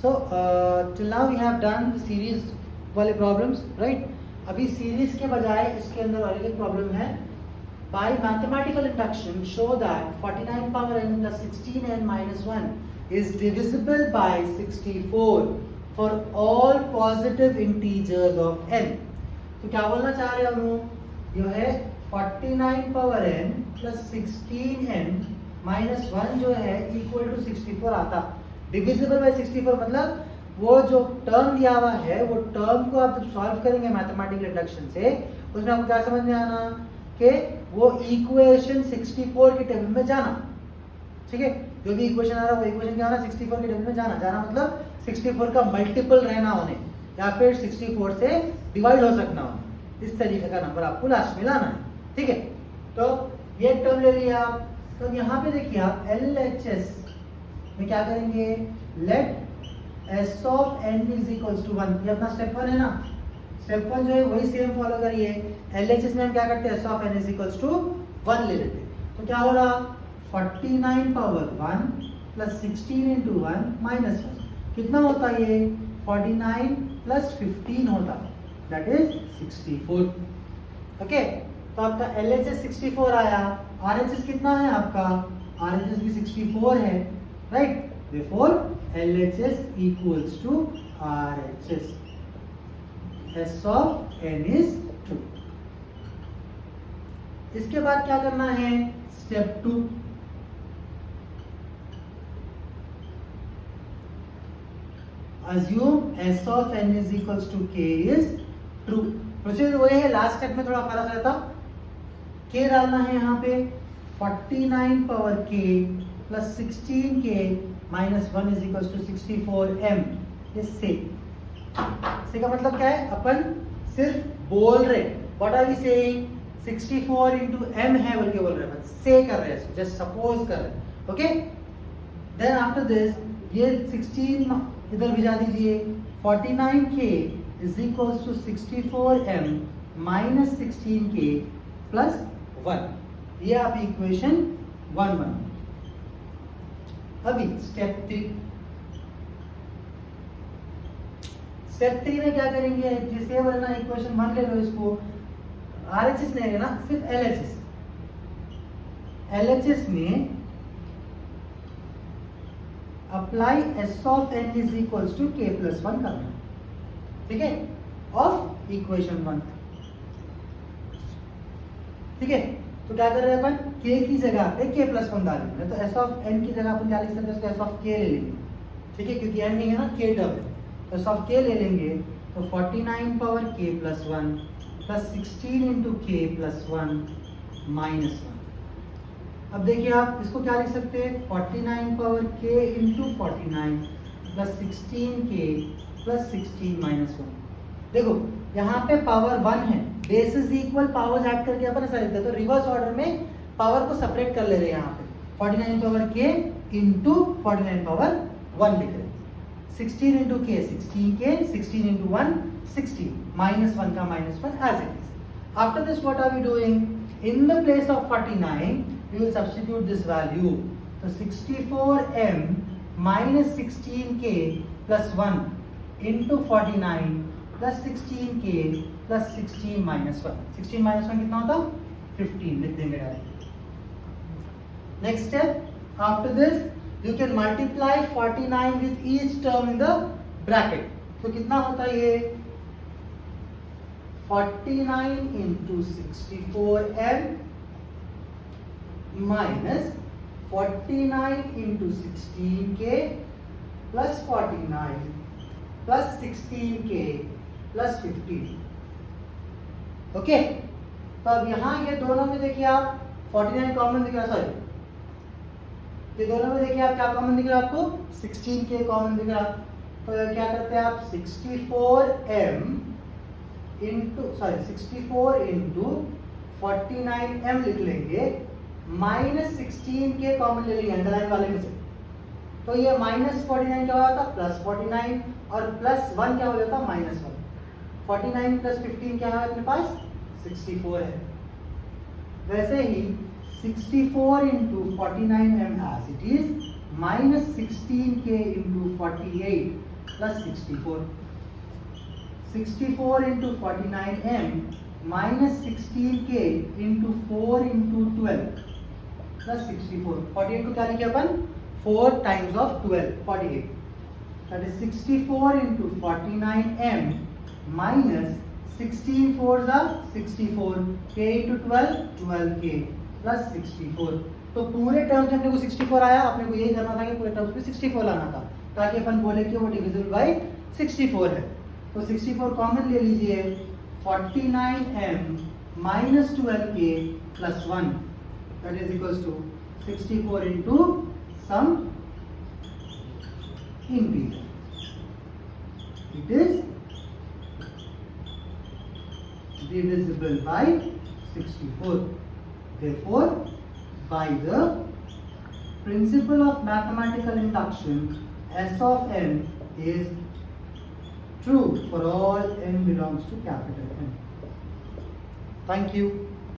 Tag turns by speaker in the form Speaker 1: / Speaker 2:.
Speaker 1: So till now we have done the series वाले problems, right? अभी series के बजाय इसके अंदर और एक प्रॉब्लम है. By mathematical induction, show that 49 power n plus 16n minus 1 is divisible by 64 for all positive integers of n. तो क्या बोलना चाह रहे हम? यह है 49 power n plus 16n minus 1 जो है equal to 64 आता. Divisible by 64 मतलब वो जो टर्म दिया हुआ है वो टर्म को आप जब सॉल्व करेंगे मैथमेटिकल इंडक्शन से, उसमें आपको क्या समझ में आना कि वो इक्वेशन 64 के टेबल में जाना. ठीक है, जो भी इक्वेशन आ रहा है वो इक्वेशन क्या होना, 64 के टेबल में जाना मतलब 64 का मल्टीपल रहना होने या फिर 64 से डिवाइड हो सकना होने. इस तरीके का नंबर आपको लास्ट में लाना है. ठीक है, तो ये टर्म ले लिया आप. तो यहाँ पे देखिए आप LHS में क्या करेंगे, late S of n is equals to 1. ये अपना स्टेप 1 है ना. स्टेप 1 जो है वही सेम फॉलो करिए. LHS में हम क्या करते हैं, S of n is equals to 1 ले लेते हैं. तो क्या हो रहा, 49 पावर 1 प्लस 16 इंटू 1 माइनस 1 कितना होता है ये, 49 प्लस 15 होता है, दैट इज 64. ओके, तो आपका LHS 64 आया. RHS कितना है आपका, RHS भी 64 है, right. Therefore LHS equals to RHS. S of n is 2. इसके बाद क्या करना है, step 2. Assume S of n is equals to k is true. Procedure वही है, लास्ट स्टेप में थोड़ा फर्क रहता. k डालना है यहाँ पे 49 power k plus 16k minus 1 is equal to 64m. ये से का मतलब क्या है, अपन सिर्फ बोल रहे, what are we saying, 64 into m है बोल के बोल रहे हैं, से कर रहे हैं, जस्ट सपोज कर रहे हैं. ओके, देन आफ्टर दिस ये 16 इधर भिजा दीजिए. 49k is equal to 64m minus 16k plus 1. ये आप इक्वेशन 1 बना. अभी स्टेप 3 में क्या करेंगे, जिसे बोलना इक्वेशन 1 ले लो, इसको RHS ले लेना, सिर्फ LHS में apply S of n is equals to k plus 1 करना. ठीक है, ऑफ इक्वेशन 1. ठीक है, तो क्या कर रहे हैं अपन, k की जगह पे k प्लस 1 डालेंगे. तो S of n की जगह अपन क्या लिख सकते हैं, उसको S of k ले लेंगे. ठीक है, क्योंकि n नहीं है ना, k टर्म है, तो S of k ले लेंगे. तो 49 power k plus 1 plus 16 into k plus 1 minus 1. अब देखिए आप इसको क्या लिख सकते हैं, 49 power k into 49 plus 16k plus 16 minus 1. देखो यहाँ पे पावर 1 है, बेसिस इक्वल पावर्स ऐड करके अपन ऐसा लिखते हैं. तो रिवर्स ऑर्डर में पावर को सेपरेट कर ले रहे हैं. यहाँ पे 49 पावर k इंटू 49 पावर 1 लिख रहे हैं. 16 into k 16k, 16 into 1 16, minus 1 का minus 1 as it is. After this what are we doing, in the place of 49 we will substitute this value. तो 64m minus 16k plus 1 into 49 plus 16k plus 16 minus 1. 16 minus 1 कितना होता, 15 लिख देंगे direct. Next step, after this you can multiply 49 with each term in the bracket. तो कितना होता है ये, 49 into 64m minus 49 into 16k plus 49 plus 16k plus 15. Okay, तो अब यहाँ ये दोनों में देखिए आप 49 कॉमन दिख रहा, सॉरी ये दोनों में देखिए आप क्या कॉमन दिख रहा है आपको, 16k कॉमन दिख रहा. तो क्या करते हैं आप, 64m इंटू 64 इंटू 49m लिख लेंगे, माइनस 16k कॉमन ले लेंगे अंडरलाइन वाले में से. तो ये माइनस 49 क्या होता, प्लस 49, और प्लस 1 क्या हो जाता, माइनस 1. 49 प्लस 15 क्या है अपने पास, 64 है. वैसे ही 64 into 49m as it is minus 16k into 48 plus 64. 64 into 49m minus 16k into 4 into 12 plus 64. 48 को क्या लिखे अपन? 4 times of 12, 48. That is 64 into 49m minus 16 4s are 64, k into 12, 12k plus 64. तो पूरे टर्म्स में अपने को 64 आया, अपने को यही करना था कि पूरे टर्म्स में 64 लाना था ताकि अपन बोले कि वो डिविजिबल बाय 64 है. तो 64 कॉमन ले लीजिए, 49m minus 12k plus 1 that is equals to 64 into some integer. It is divisible by 64. Therefore, by the principle of mathematical induction, S of n is true for all n belongs to capital N. Thank you.